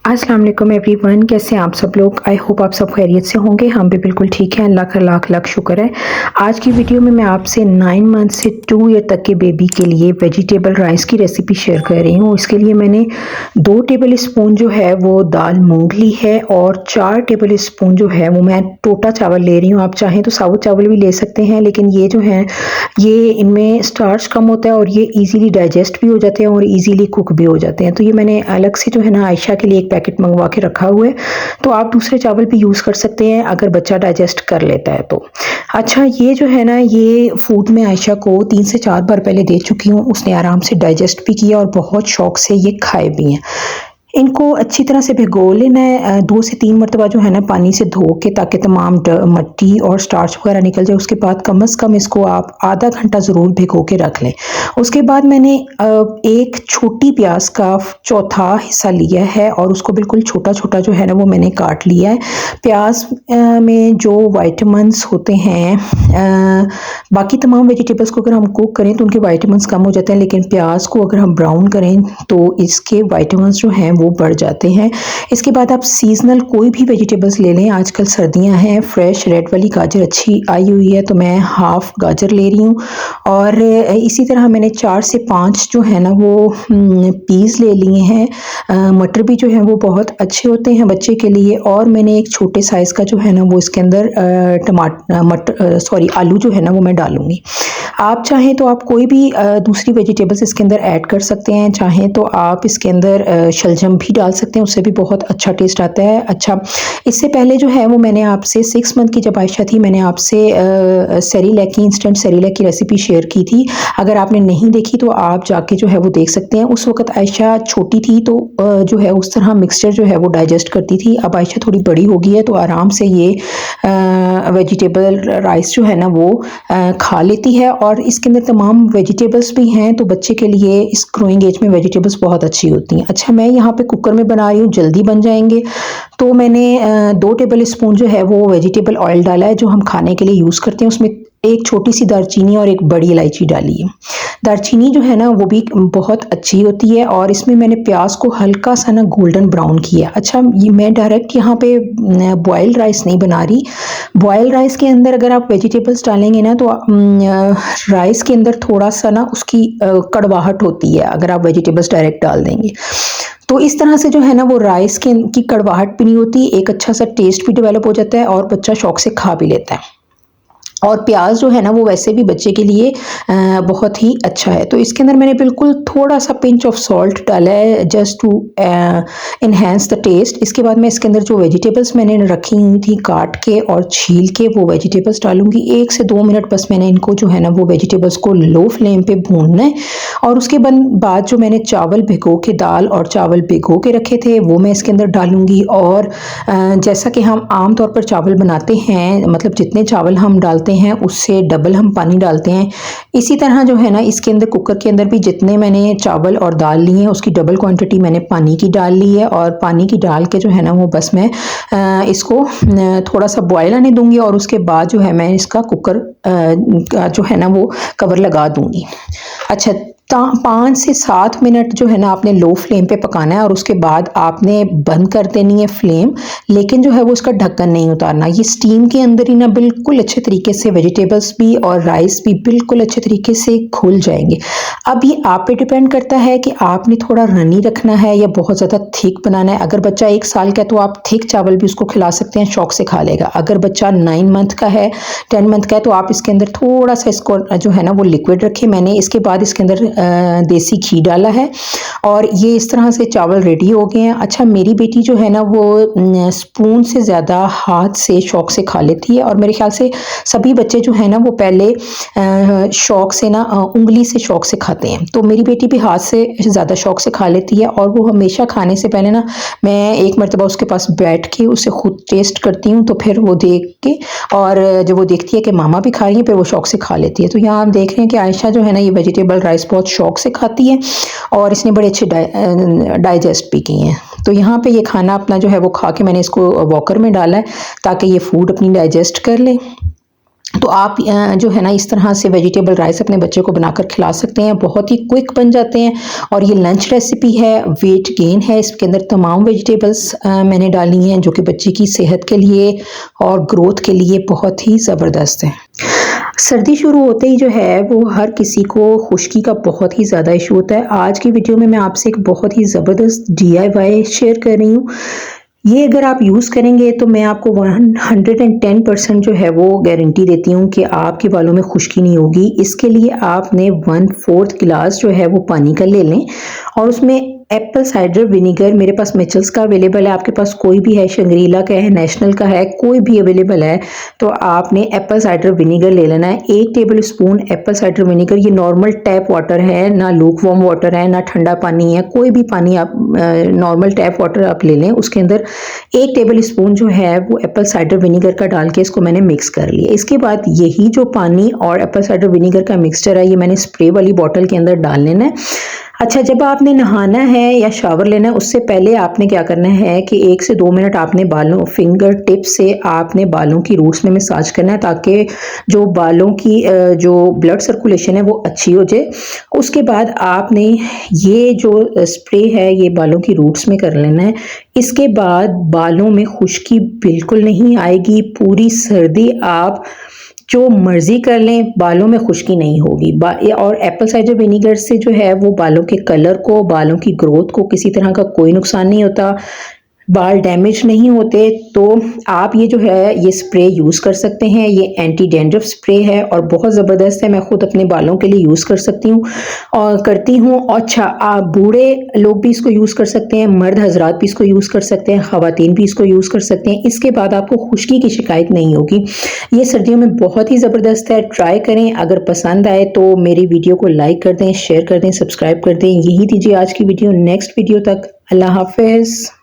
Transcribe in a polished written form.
अस्सलाम वालेकुम एवरीवन, कैसे हैं आप सब लोग। आई होप आप सब खैरियत से होंगे। हम भी बिल्कुल ठीक हैं, अल्लाह का लाख लाख शुक्र है। आज की वीडियो में मैं आपसे 9 मंथ से 2 ईयर तक के बेबी के लिए वेजिटेबल राइस की रेसिपी शेयर कर रही हूँ। इसके लिए मैंने 2 टेबल स्पून जो है वो दाल मूंग ली है और 4 टेबल स्पून जो है वो मैं टोटा चावल ले रही हूँ। आप चाहें तो साबुत चावल भी ले सकते हैं, लेकिन ये जो है ये इनमें स्टार्च कम होता है और ये ईज़िली डाइजेस्ट भी हो जाते हैं और ईज़िली कुक भी हो जाते हैं। तो ये मैंने अलग से जो है ना आयशा के लिए एक पैकेट मंगवा के रखा हुआ है। तो आप दूसरे चावल भी यूज़ कर सकते हैं अगर बच्चा डाइजेस्ट कर लेता है तो। अच्छा, ये जो है ना ये फूड मैं आयशा को 3 से 4 बार पहले दे चुकी हूँ। उसने आराम से डाइजेस्ट भी किया और बहुत शौक से ये खाए भी हैं। इनको अच्छी तरह से भिगो लेना है 2 से 3 मरतबा जो है ना पानी से धो के, ताकि तमाम मट्टी और स्टार्च वगैरह निकल जाए। उसके बाद कम से कम इसको आप आधा घंटा ज़रूर भिगो के रख लें। उसके बाद मैंने एक छोटी प्याज का चौथा हिस्सा लिया है और उसको बिल्कुल छोटा छोटा जो है ना वो मैंने काट लिया है। प्याज में जो वाइटामिन्स होते हैं, बाकी तमाम वेजिटेबल्स को अगर हम कुक करें तो उनके वाइटामिन्स कम हो जाते हैं, लेकिन प्याज को अगर हम ब्राउन करें तो इसके वाइटामिन्स जो हैं वो बढ़ जाते हैं। इसके बाद आप सीजनल कोई भी वेजिटेबल्स ले लें। आजकल सर्दियां हैं, फ्रेश रेड वाली गाजर अच्छी आई हुई है तो मैं हाफ गाजर ले रही हूँ। और इसी तरह मैंने 4 से 5 जो है ना वो पीस ले लिए हैं। मटर भी जो है वो बहुत अच्छे होते हैं बच्चे के लिए। और मैंने एक छोटे साइज़ का जो है ना वो इसके अंदर आलू जो है ना वो मैं डालूंगी। आप चाहें तो आप कोई भी दूसरी वेजिटेबल्स इसके अंदर ऐड कर सकते हैं। चाहें तो आप इसके अंदर शलजम भी डाल सकते हैं, उससे भी बहुत अच्छा टेस्ट आता है। अच्छा, इससे पहले जो है वो मैंने आपसे 6 मंथ की जब आयशा थी मैंने आपसे सेरेलैक की इंस्टेंट सेरेलैक की रेसिपी शेयर की थी। अगर आपने नहीं देखी तो आप जाके जो है वो देख सकते हैं। उस वक्त आयशा छोटी थी तो जो है उस तरह मिक्सचर जो है वो डाइजेस्ट करती थी। अब आयशा थोड़ी बड़ी हो गई है तो आराम से ये वेजिटेबल राइस जो है ना वो खा लेती है। और इसके अंदर तमाम वेजिटेबल्स भी हैं तो बच्चे के लिए इस ग्रोइंग एज में वेजिटेबल्स बहुत अच्छी होती हैं। अच्छा, मैं यहाँ पे कुकर में बना रही हूँ, जल्दी बन जाएंगे। तो मैंने 2 टेबल स्पून जो है वो वेजिटेबल ऑयल डाला है जो हम खाने के लिए यूज़ करते हैं। उसमें एक छोटी सी दालचीनी और एक बड़ी इलायची डाली है। दालचीनी जो है ना वो भी बहुत अच्छी होती है। और इसमें मैंने प्याज को हल्का सा ना गोल्डन ब्राउन किया। अच्छा, ये मैं डायरेक्ट यहाँ पे बॉयल राइस नहीं बना रही। बॉयल राइस के अंदर अगर आप वेजिटेबल्स डालेंगे ना तो राइस के अंदर थोड़ा सा ना उसकी कड़वाहट होती है अगर आप वेजिटेबल्स डायरेक्ट डाल देंगे। तो इस तरह से जो है ना वो राइस की कड़वाहट भी नहीं होती, एक अच्छा सा टेस्ट भी डेवलप हो जाता है और बच्चा शौक से खा भी लेता है। और प्याज जो है ना वो वैसे भी बच्चे के लिए बहुत ही अच्छा है। तो इसके अंदर मैंने बिल्कुल थोड़ा सा पिंच ऑफ सॉल्ट डाला है just to enhance the taste. इसके बाद मैं इसके अंदर जो वेजिटेबल्स मैंने रखी हुई थी काट के और छील के वो वेजिटेबल्स डालूंगी। 1 से 2 मिनट बस मैंने इनको जो है ना वो वेजिटेबल्स को लो फ्लेम पे भूनना है। और उसके बाद जो मैंने चावल भिगो के, दाल और चावल भिगो के रखे थे वो मैं इसके अंदर डालूंगी। और जैसा कि हम आम तौर पर चावल बनाते हैं, मतलब जितने चावल हम डालते हैं उससे डबल हम पानी डालते हैं। इसी तरह जो है ना इसके अंदर कुकर के अंदर भी जितने मैंने चावल और दाल लिए हैं उसकी डबल क्वांटिटी मैंने पानी की डाल ली है। और पानी की डाल के जो है ना वो बस मैं इसको थोड़ा सा बॉयल आने दूंगी और उसके बाद जो है मैं इसका कुकर जो है ना वो कवर लगा दूंगी। अच्छा, 5 से 7 मिनट जो है ना आपने लो फ्लेम पे पकाना है और उसके बाद आपने बंद कर देनी है फ्लेम। लेकिन जो है वो उसका ढक्कन नहीं उतारना। ये स्टीम के अंदर ही ना बिल्कुल अच्छे तरीके से वेजिटेबल्स भी और राइस भी बिल्कुल अच्छे तरीके से घुल जाएंगे। अब ये आप पे डिपेंड करता है कि आपने थोड़ा रनी रखना है या बहुत ज़्यादा थिक बनाना है। अगर बच्चा 1 साल का है तो आप थिक चावल भी उसको खिला सकते हैं, शौक से खा लेगा। अगर बच्चा 9 मंथ का है, 10 मंथ का है तो आप इसके अंदर थोड़ा सा इसको जो है ना वो लिक्विड रखें। मैंने इसके बाद इसके अंदर देसी घी डाला है और ये इस तरह से चावल रेडी हो गए हैं। अच्छा, मेरी बेटी जो है ना वो स्पून से ज़्यादा हाथ से शौक से खा लेती है और मेरे ख्याल से सभी बच्चे जो है ना वो पहले शौक से ना उंगली से शौक से खाते हैं। तो मेरी बेटी भी हाथ से ज़्यादा शौक से खा लेती है और वो हमेशा खाने से पहले ना मैं एक मरतबा उसके पास बैठ के उसे खुद टेस्ट करती हूँ। तो फिर वो देख के और जब वो देखती है कि मामा भी खा रही है फिर वो शौक से खा लेती है। तो यहाँ आप देख रहे हैं कि आयशा जो है ना ये वेजिटेबल राइस बहुत शौक से खाती है और इसने बड़े अच्छे डाइजेस्ट भी किए हैं। तो यहाँ पे ये खाना अपना जो है वो खा के मैंने इसको वॉकर में डाला है ताकि ये फूड अपनी डाइजेस्ट कर ले। तो आप जो है ना इस तरह से वेजिटेबल राइस अपने बच्चे को बनाकर खिला सकते हैं, बहुत ही क्विक बन जाते हैं। और ये लंच रेसिपी है, वेट गेन है, इसके अंदर तमाम वेजिटेबल्स मैंने डाली हैं जो कि बच्चे की सेहत के लिए और ग्रोथ के लिए बहुत ही ज़बरदस्त है। सर्दी शुरू होते ही जो है वो हर किसी को खुश्की का बहुत ही ज़्यादा इशू होता है। आज की वीडियो में मैं आपसे एक बहुत ही ज़बरदस्त DIY शेयर कर रही हूँ। ये अगर आप यूज़ करेंगे तो मैं आपको 110% जो है वो गारंटी देती हूँ कि आपके बालों में खुश्की नहीं होगी। इसके लिए आपने 1/4 गिलास जो है वो पानी का ले लें और उसमें एप्पल साइडर विनेगर, मेरे पास मिचल्स का अवेलेबल है, आपके पास कोई भी है, शंग्रीला का है, नेशनल का है, कोई भी अवेलेबल है, तो आपने एप्पल साइडर विनेगर ले लेना है। 1 table spoon Apple cider vinegar, ये नॉर्मल टैप वाटर है, ना लूक वार्म वाटर है, ना ठंडा पानी है, कोई भी पानी आप नॉर्मल टैप वाटर आप ले लें, उसके अंदर 1 टेबल स्पून जो है वो एप्पल साइडर विनेगर का डाल के इसको मैंने मिक्स कर लिया। इसके बाद यही जो पानी और एप्पल साइडर विनेगर का मिक्सचर है ये मैंने स्प्रे वाली बॉटल के अंदर डाल लेना है। अच्छा, जब आपने नहाना है या शावर लेना है उससे पहले आपने क्या करना है कि 1 से 2 मिनट आपने बालों फिंगर टिप से आपने बालों की रूट्स में मसाज करना है ताकि जो बालों की जो ब्लड सर्कुलेशन है वो अच्छी हो जाए। उसके बाद आपने ये जो स्प्रे है ये बालों की रूट्स में कर लेना है। इसके बाद बालों में खुश्की बिल्कुल नहीं आएगी। पूरी सर्दी आप जो मर्जी कर लें, बालों में खुश्की नहीं होगी। और एप्पल साइडर विनेगर से जो है वो बालों के कलर को, बालों की ग्रोथ को किसी तरह का कोई नुकसान नहीं होता, बाल डैमेज नहीं होते। तो आप ये जो है ये स्प्रे यूज़ कर सकते हैं। ये एंटी डैंड्रफ स्प्रे है और बहुत ज़बरदस्त है। मैं खुद अपने बालों के लिए यूज़ कर सकती हूँ और करती हूँ। अच्छा, आप बूढ़े लोग भी इसको यूज़ कर सकते हैं, मर्द हजरात भी इसको यूज़ कर सकते हैं, ख़वातीन भी इसको यूज़ कर सकते हैं। इसके बाद आपको खुश्की की शिकायत नहीं होगी। ये सर्दियों में बहुत ही ज़बरदस्त है, ट्राई करें। अगर पसंद आए तो मेरी वीडियो को लाइक कर दें, शेयर कर दें, सब्सक्राइब कर दें। यही दीजिए आज की वीडियो, नेक्स्ट वीडियो तक अल्लाह हाफिज़।